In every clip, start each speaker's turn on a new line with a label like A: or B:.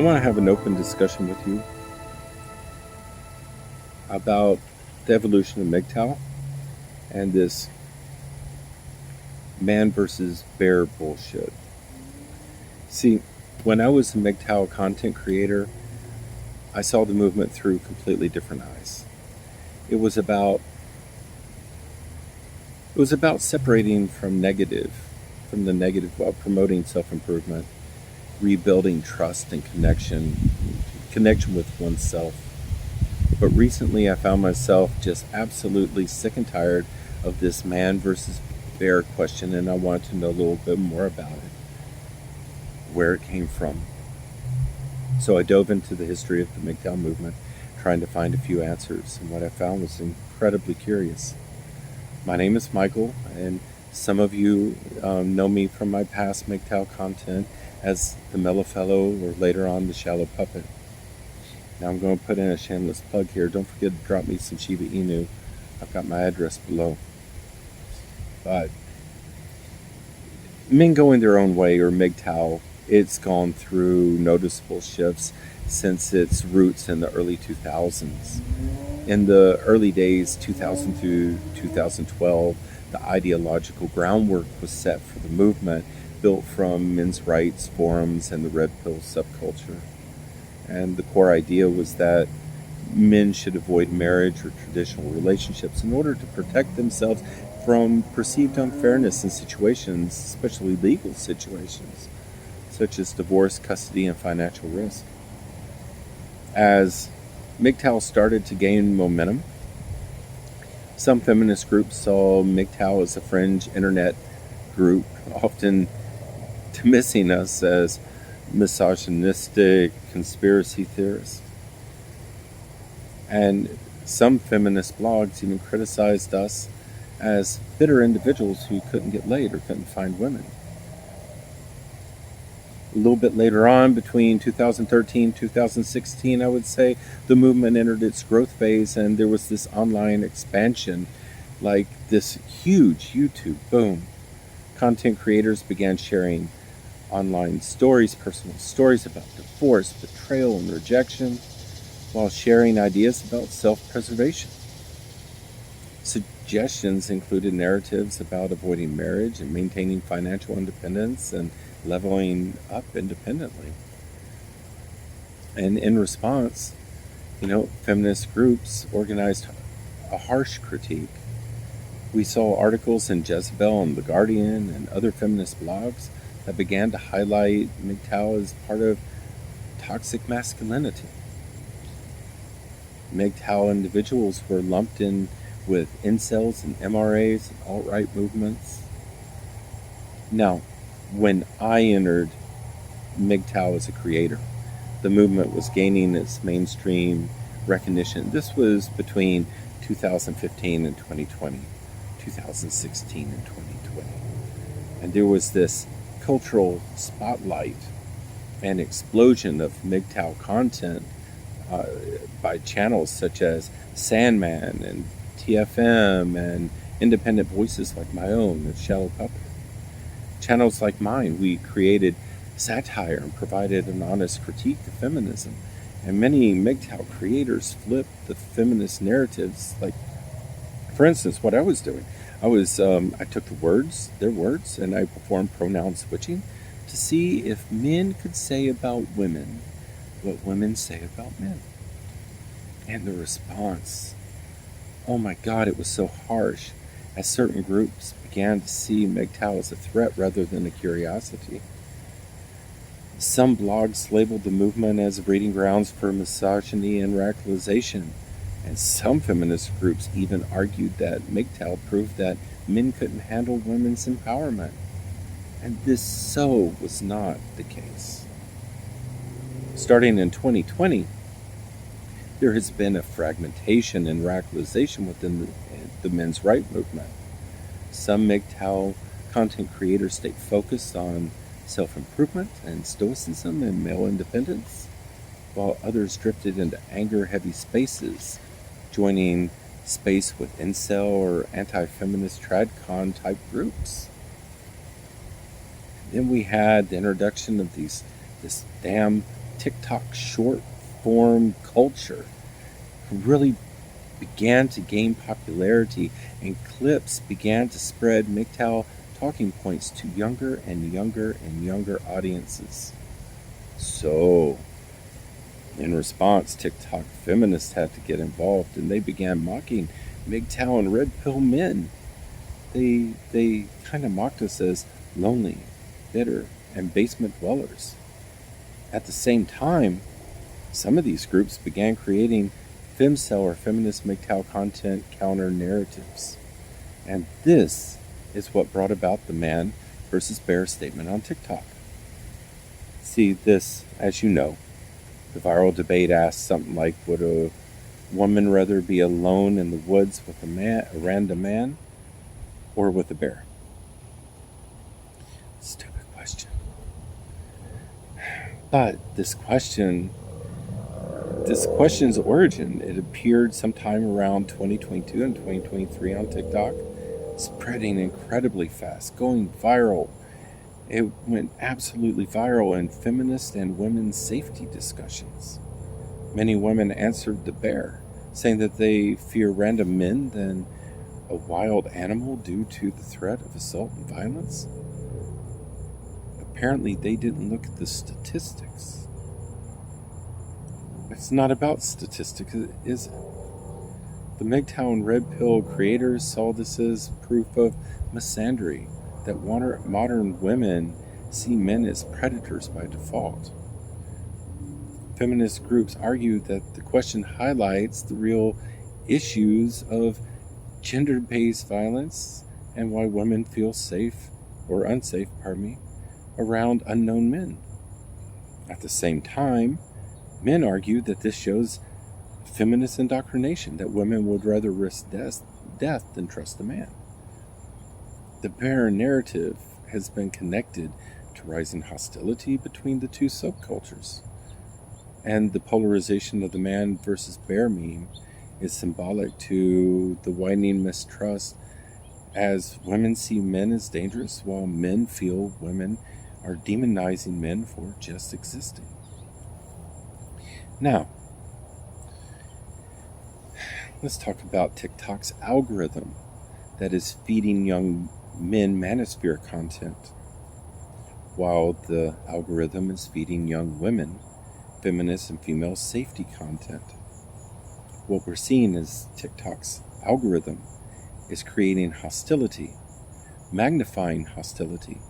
A: I want to have an open discussion with you about the evolution of MGTOW and this man versus bear bullshit. See, when I was a MGTOW content creator, I saw the movement through completely different eyes. It was about separating from the negative while promoting self-improvement, rebuilding trust and connection with oneself. But recently I found myself just absolutely sick and tired of this man versus bear question, and I wanted to know a little bit more about it, where it came from. So I dove into the history of the MGTOW movement, trying to find a few answers, and what I found was incredibly curious. My name is Michael, and some of you know me from my past MGTOW content as the Mellow Fellow, or later on the Shallow Puppet. Now I'm going to put in a shameless plug here. Don't forget to drop me some Shiba Inu. I've got my address below. But men going their own way, or MGTOW, it's gone through noticeable shifts since its roots in the early 2000s. In the early days, 2000 through 2012, the ideological groundwork was set for the movement, built from men's rights forums and the red pill subculture. And the core idea was that men should avoid marriage or traditional relationships in order to protect themselves from perceived unfairness in situations, especially legal situations, such as divorce, custody, and financial risk. As MGTOW started to gain momentum, some feminist groups saw MGTOW as a fringe internet group, often dismissing us as misogynistic conspiracy theorists. And some feminist blogs even criticized us as bitter individuals who couldn't get laid or couldn't find women. A little bit later on, between 2013 and 2016, I would say, the movement entered its growth phase, and there was this online expansion, like this huge YouTube boom. Content creators began sharing online stories, personal stories about divorce, betrayal, and rejection, while sharing ideas about self-preservation. Suggestions included narratives about avoiding marriage and maintaining financial independence and leveling up independently. And in response, feminist groups organized a harsh critique. We saw articles in Jezebel and The Guardian and other feminist blogs that began to highlight MGTOW as part of toxic masculinity. MGTOW individuals were lumped in with incels and MRAs and alt-right movements. Now, when I entered MGTOW as a creator, the movement was gaining its mainstream recognition. This was between 2015 and 2020, 2016 and 2020. And there was this cultural spotlight and explosion of MGTOW content by channels such as Sandman and TFM and independent voices like my own, the Shallow Puppet. Channels like mine, we created satire and provided an honest critique of feminism. And many MGTOW creators flipped the feminist narratives. Like, for instance, what I was doing, I took their words, and I performed pronoun switching to see if men could say about women what women say about men. And the response, oh my God, it was so harsh, as certain groups began to see MGTOW as a threat rather than a curiosity. Some blogs labeled the movement as breeding grounds for misogyny and radicalization, and some feminist groups even argued that MGTOW proved that men couldn't handle women's empowerment. And this so was not the case. Starting in 2020, there has been a fragmentation and radicalization within the men's right movement. Some MGTOW content creators stay focused on self-improvement and stoicism and male independence, while others drifted into anger-heavy spaces, joining space with incel or anti-feminist tradcon type groups. Then we had the introduction of this damn TikTok short form culture really began to gain popularity, and clips began to spread MGTOW talking points to younger and younger and younger audiences. So, in response, TikTok feminists had to get involved, and they began mocking MGTOW and red pill men. They kind of mocked us as lonely, bitter, and basement dwellers. At the same time, some of these groups began creating femcel or feminist MGTOW content counter narratives. And this is what brought about the man versus bear statement on TikTok. See, this, as you know, the viral debate asked something like, would a woman rather be alone in the woods with a random man, or with a bear? Stupid question. But this question's origin, it appeared sometime around 2022 and 2023 on TikTok, spreading incredibly fast, going viral. It went absolutely viral in feminist and women's safety discussions. Many women answered the bear, saying that they fear random men than a wild animal due to the threat of assault and violence. Apparently, they didn't look at the statistics. It's not about statistics, is it? The MGTOW and Red Pill creators saw this as proof of misandry, that modern women see men as predators by default. Feminist groups argue that the question highlights the real issues of gender-based violence and why women feel safe or unsafe, around unknown men. At the same time, men argue that this shows feminist indoctrination, that women would rather risk death than trust a man. The bear narrative has been connected to rising hostility between the two subcultures. And the polarization of the man versus bear meme is symbolic to the widening mistrust, as women see men as dangerous while men feel women are demonizing men for just existing. Now, let's talk about TikTok's algorithm that is feeding young men manosphere content, while the algorithm is feeding young women feminist and female safety content. What we're seeing is TikTok's algorithm is creating hostility, magnifying hostility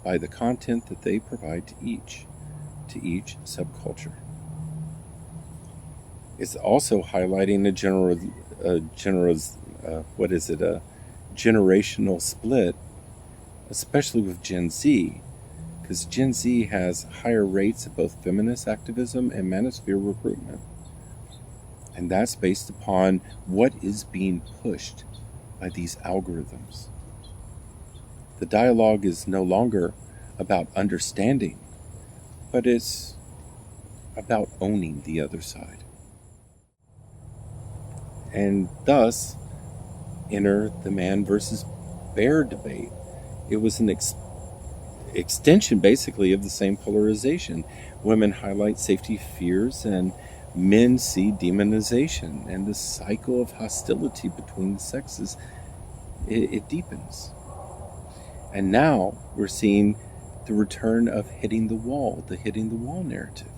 A: by the content that they provide to each subculture. It's also highlighting a generational split, especially with Gen Z, because Gen Z has higher rates of both feminist activism and manosphere recruitment. And that's based upon what is being pushed by these algorithms. The dialogue is no longer about understanding, but it's about owning the other side. And thus, enter the man versus bear debate. It was an extension, basically, of the same polarization. Women highlight safety fears, and men see demonization, and the cycle of hostility between the sexes, it deepens. And now we're seeing the return of the hitting the wall narrative.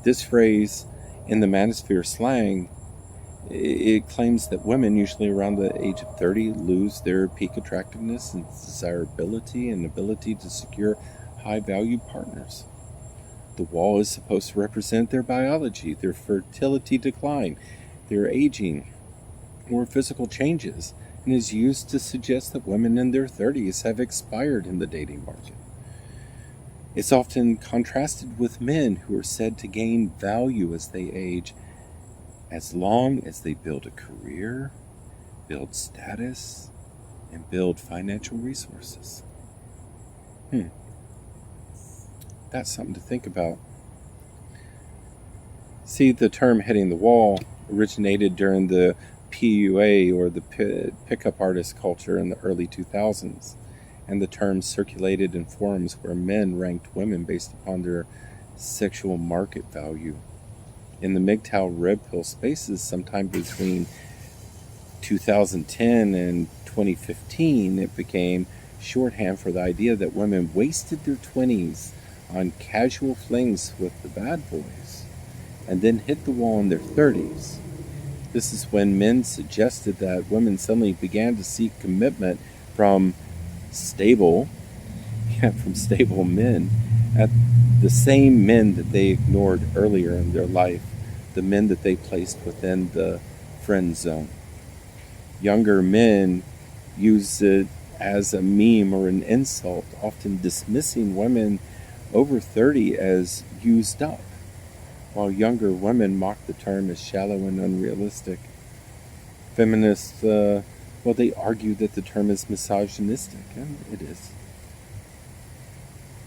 A: This phrase in the manosphere slang, it claims that women, usually around the age of 30, lose their peak attractiveness and desirability and ability to secure high-value partners. The wall is supposed to represent their biology, their fertility decline, their aging, or physical changes, and is used to suggest that women in their 30s have expired in the dating market. It's often contrasted with men who are said to gain value as they age, as long as they build a career, build status, and build financial resources. That's something to think about. See, the term hitting the wall originated during the PUA, or the pickup artist culture, in the early 2000s, and the term circulated in forums where men ranked women based upon their sexual market value. In the MGTOW red pill spaces, sometime between 2010 and 2015, it became shorthand for the idea that women wasted their 20s on casual flings with the bad boys and then hit the wall in their 30s. This is when men suggested that women suddenly began to seek commitment from stable men, at the same men that they ignored earlier in their life, the men that they placed within the friend zone. Younger men use it as a meme or an insult, often dismissing women over 30 as used up, while younger women mock the term as shallow and unrealistic. Feminists, they argue that the term is misogynistic, and it is.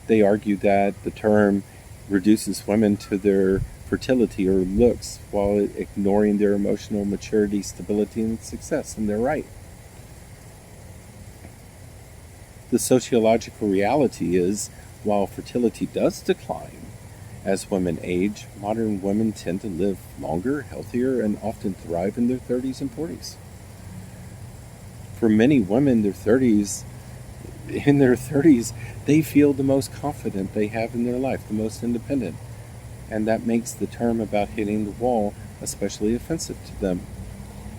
A: They argue that the term reduces women to their fertility or looks while ignoring their emotional maturity, stability, and success, and they're right. The sociological reality is, while fertility does decline as women age, modern women tend to live longer, healthier, and often thrive in their 30s and 40s. For many women, in their 30s, they feel the most confident they have in their life, the most independent. And that makes the term about hitting the wall especially offensive to them,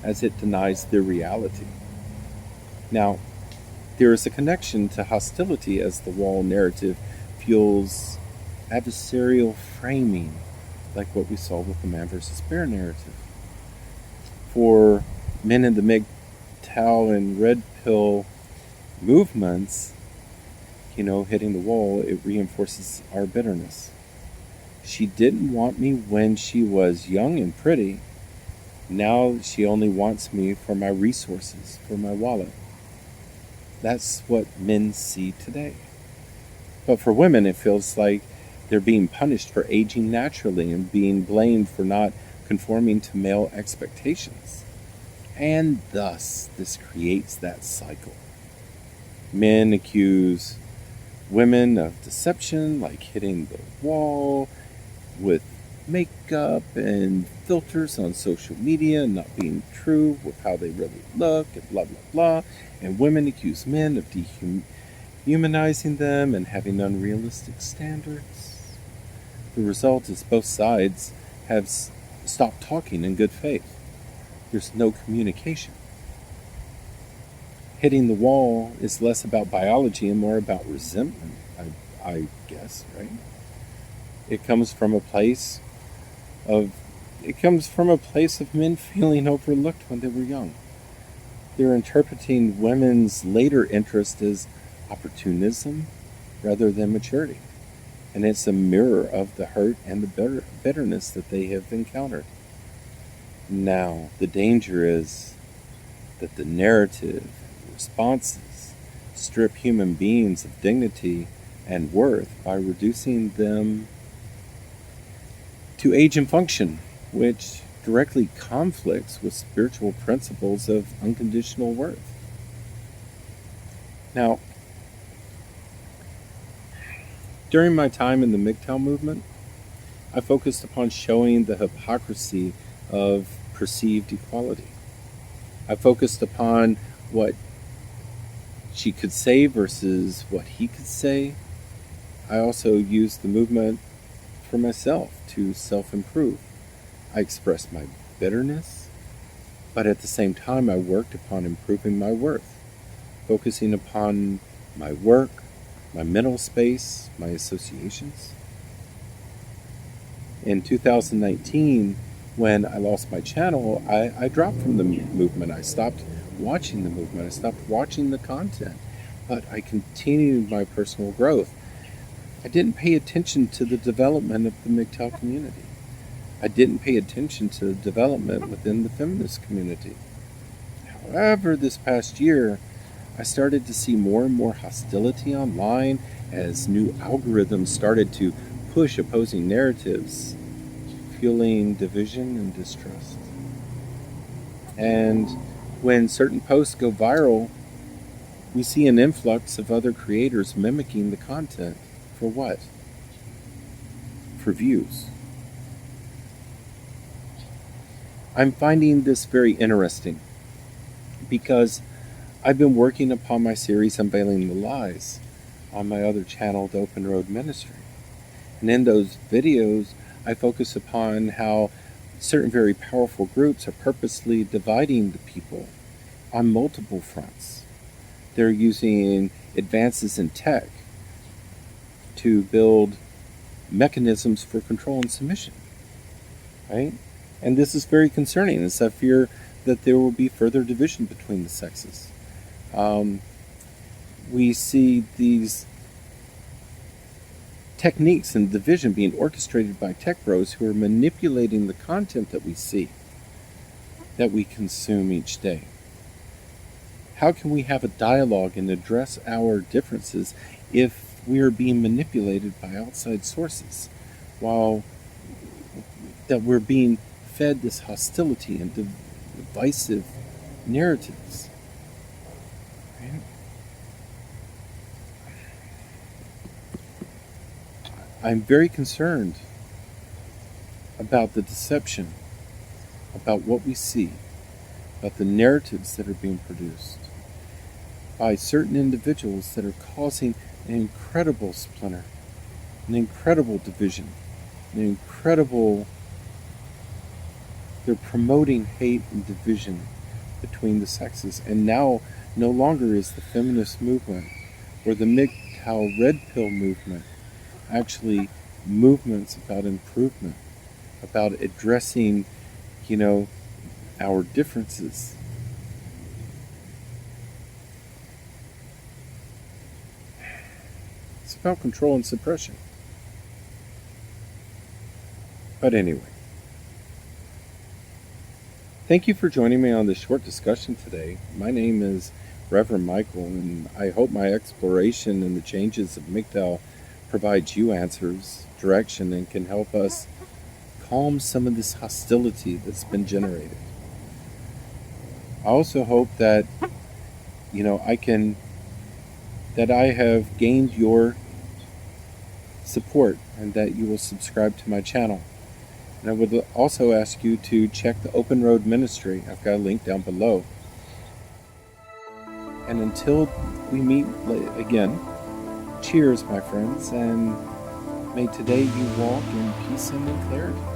A: as it denies their reality. Now, there is a connection to hostility, as the wall narrative fuels adversarial framing, like what we saw with the man versus bear narrative. For men in the MGTOW and red pill movements, hitting the wall, it reinforces our bitterness. She didn't want me when she was young and pretty. Now she only wants me for my resources, for my wallet. That's what men see today. But for women, it feels like they're being punished for aging naturally and being blamed for not conforming to male expectations. And thus, this creates that cycle. Men accuse women of deception, like hitting the wall with makeup and filters on social media, not being true with how they really look, and blah, blah, blah. And women accuse men of dehumanizing them and having unrealistic standards. The result is both sides have stopped talking in good faith. There's no communication. Hitting the wall is less about biology and more about resentment, I guess, right? It comes from a place of men feeling overlooked when they were young. They're interpreting women's later interest as opportunism rather than maturity. And it's a mirror of the hurt and the bitterness that they have encountered. Now, the danger is that the narrative and responses strip human beings of dignity and worth by reducing them to age and function, which directly conflicts with spiritual principles of unconditional worth. Now, during my time in the MGTOW movement, I focused upon showing the hypocrisy of perceived equality. I focused upon what she could say versus what he could say. I also used the movement for myself to self-improve. I expressed my bitterness, but at the same time I worked upon improving my worth, focusing upon my work, my mental space, my associations. In 2019, when I lost my channel, I dropped from the movement. I stopped watching the movement. I stopped watching the content, but I continued my personal growth. I didn't pay attention to the development of the MGTOW community. I didn't pay attention to the development within the feminist community. However, this past year, I started to see more and more hostility online as new algorithms started to push opposing narratives, fueling division and distrust. And when certain posts go viral, we see an influx of other creators mimicking the content. For what? for views. I'm finding this very interesting because I've been working upon my series Unveiling the Lies on my other channel, The Open Road Ministry. And in those videos, I focus upon how certain very powerful groups are purposely dividing the people on multiple fronts. They're using advances in tech to build mechanisms for control and submission, right? And this is very concerning, as I fear that there will be further division between the sexes. We see these techniques and division being orchestrated by tech bros who are manipulating the content that we see, that we consume each day. How can we have a dialogue and address our differences if we are being manipulated by outside sources, while that we're being fed this hostility and divisive narratives? Right? I'm very concerned about the deception, about what we see, about the narratives that are being produced by certain individuals that are causing an incredible splinter, an incredible division, they're promoting hate and division between the sexes. And now no longer is the feminist movement or the MGTOW red pill movement actually movements about improvement, about addressing, our differences. It's about control and suppression. But anyway, thank you for joining me on this short discussion today. My name is Reverend Michael, and I hope my exploration and the changes of MGTOW provides you answers, direction, and can help us calm some of this hostility that's been generated. I also hope that, that I have gained your support and that you will subscribe to my channel. And I would also ask you to check the Open Road Ministry. I've got a link down below. And until we meet again, cheers, my friends, and may today you walk in peace and in clarity.